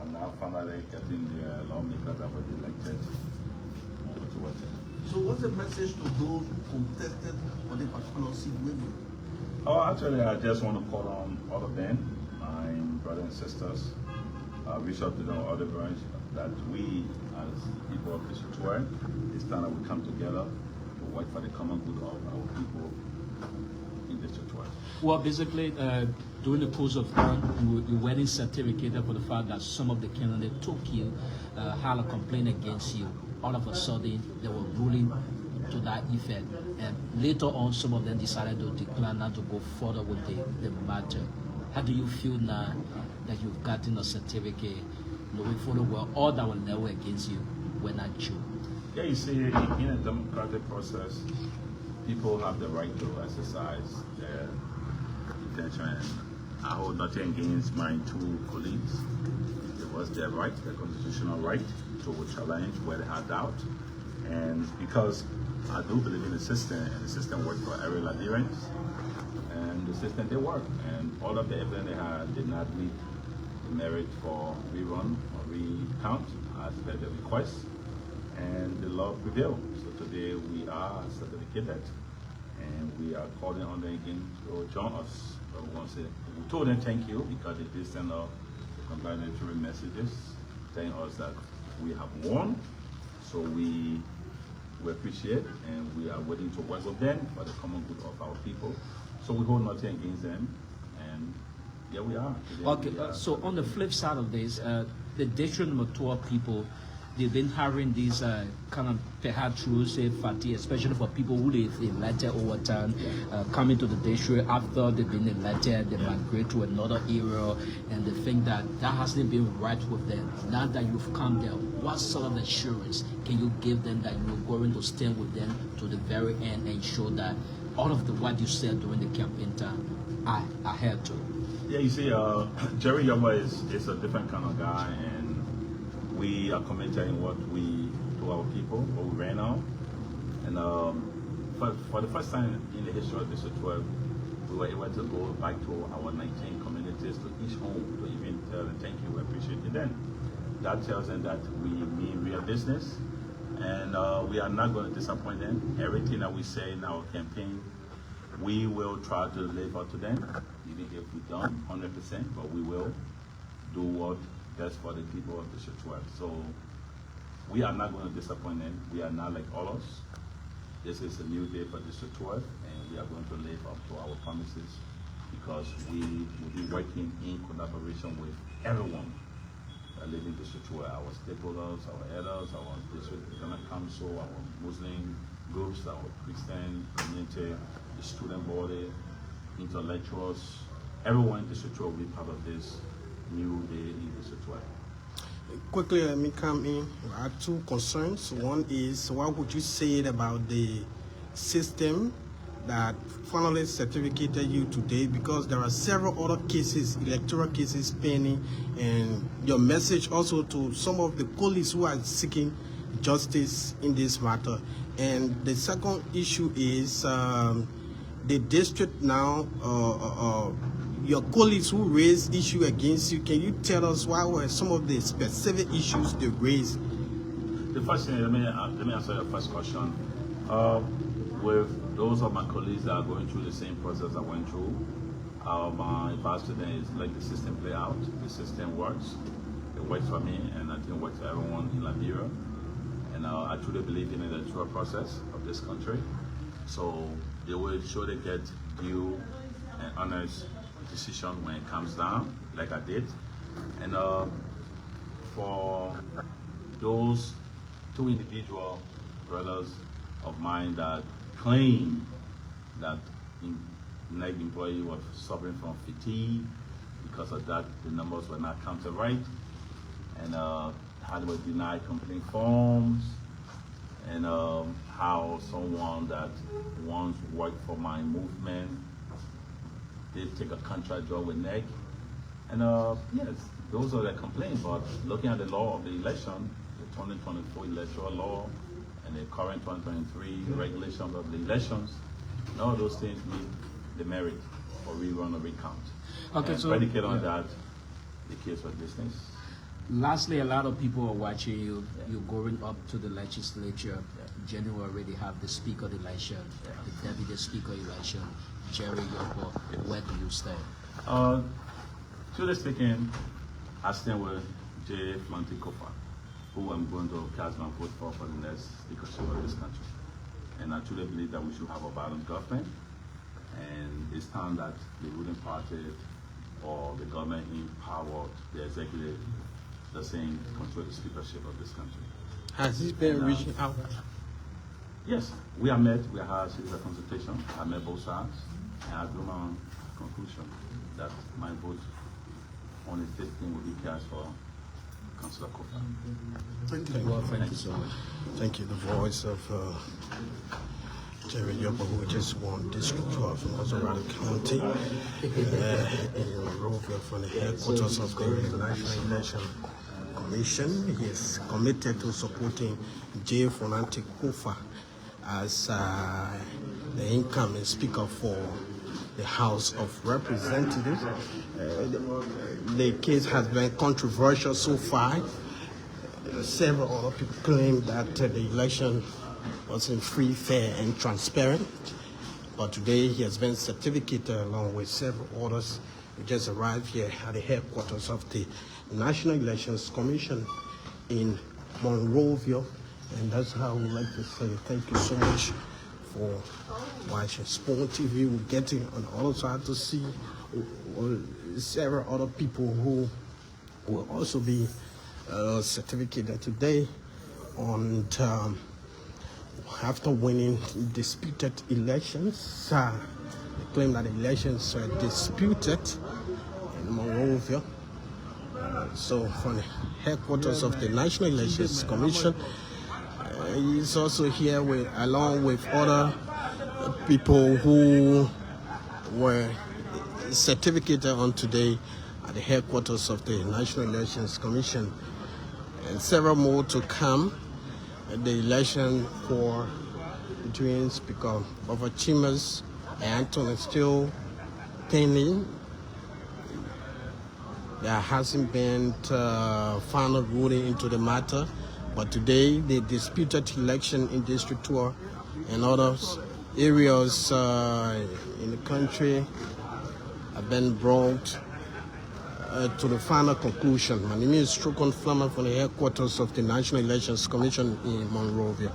And now finally getting the lawmakers that were elected towards it. So what's the message to those who contested for the particular seat winning? Oh, actually, I just want to call on all of them, my brothers and sisters, reach out to the other branch that we, as people of the Church, it's time that we come together to work for the common good of our people in the Church. Well, basically, during the course of time, you were in certificated for the fact that some of the candidates took you, had a complaint against you. All of a sudden, they were ruling to that effect. And later on, some of them decided to decline not to go further with the matter. How do you feel now that you've gotten a certificate, knowing fully well all that were leveled against you were not true? Yeah, you see, in a democratic process, people have the right to exercise their intention. I hold nothing against my two colleagues. It was their right, their constitutional right, to challenge where they had doubt. And because I do believe in the system, and the system works for every Liberian, and the system did work. And all of the evidence they had did not meet the merit for rerun or recount as per the request. And the law prevailed. So today we are certificated, and we are calling on them again to join us. But we told them thank you because they did send out congratulatory messages telling us that we have won. So we appreciate, and we are willing to work with them for the common good of our people. So we hold nothing against them, and here we are. Okay, so on the flip side of this, the district number 12 people, they've been having these kind of perhaps say fatigue, especially for people who they've elected over time, coming to the district after they've been elected, they migrate to another area, and they think that that hasn't been right with them. Now that you've come there, what sort of assurance can you give them that you're going to stand with them to the very end and ensure that all of what you said during the campaign time are held to? Yeah, you see, Jerry Yoma is a different kind of guy, and we are committed in what we do our people, what we ran on. And for the first time in the history of District 12, we were able to go back to our 19 communities, to each home, to even tell them thank you, we appreciate you then. That tells them that we mean real business, and we are not going to disappoint them. Everything that we say in our campaign, we will try to live up to them, even if we don't 100%, but we will do what best for the people of the Church. So we are not going to disappoint them. We are not like others. This is a new day for District 12, and we are going to live up to our promises because we will be working in collaboration with everyone that lives in District 12, our stakeholders, our elders, our district economic council, our Muslim groups, our Christian community, the student body, intellectuals, everyone in District 12 will be part of this new day in District 12. Quickly, let me come in. I have two concerns. One is, what would you say about the system that finally certificated you today? Because there are several other cases, electoral cases pending, and your message also to some of the colleagues who are seeking justice in this matter. And the second issue is the district now, your colleagues who raised issue against you, can you tell us what were some of the specific issues they raised? The first thing, let me answer your first question. With those of my colleagues that are going through the same process I went through, my advice to them is let the system play out. The system works. It works for me, and I think it works for everyone in Liberia. And I truly believe in the electoral process of this country. So they will surely get due and honest decision when it comes down, like I did. And for those two individual brothers of mine that claim that NEC employee was suffering from fatigue, because of that the numbers were not counted right, and how they were denied complaint forms, and how someone that once worked for my movement did take a contract job with NEC. And yes, those are the complaints, but looking at the law of the election, the 2024 electoral law and the current 2023 regulations of the elections, none of those things meet the merit for rerun or recount. Okay, and so predicated on that, the case was dismissed. Lastly, a lot of people are watching you. You're going up to the legislature. January already have the speaker election, the deputy speaker election. Jerry Yobo, where do you stand? Truly speaking, I stand with J. Flanty Kofa, who I'm going to cast my vote for the next speakership of this country. And I truly believe that we should have a balanced government. And it's time that the ruling party or the government empower the executive the same control the speakership of this country. Has he been reaching out? Yes, we are met, we had a consultation, I met both sides, and I drew my conclusion that my vote on the 15th will be cast for Councillor Kofa. Thank you. Well, thank you so much. Thank you. The voice of Jerry Yobo, who just won District 12 from Monrovia County in Monrovia from the headquarters of the National Election Commission. He is committed to supporting J. Fonante Kofa as the incoming speaker for the House of Representatives. The case has been controversial so far. Several other people claim that the election wasn't free, fair, and transparent. But today he has been certificated along with several others. We just arrived here at the headquarters of the National Elections Commission in Monrovia. And that's how we like to say thank you so much for watching Spawn TV. We're getting on the other side to see several other people who will also be certificated today on after winning disputed elections. They claim that the elections were disputed in Monrovia. So from the headquarters of the National Elections Commission, he's also here along with other people who were certificated on today at the headquarters of the National Elections Commission, and several more to come. The election for between Speaker Bova Chambers and Anthony still pending. There hasn't been final ruling into the matter, but today the disputed election in District 12 and other areas in the country have been brought to the final conclusion. My name is Trukon Flammer from the headquarters of the National Elections Commission in Monrovia.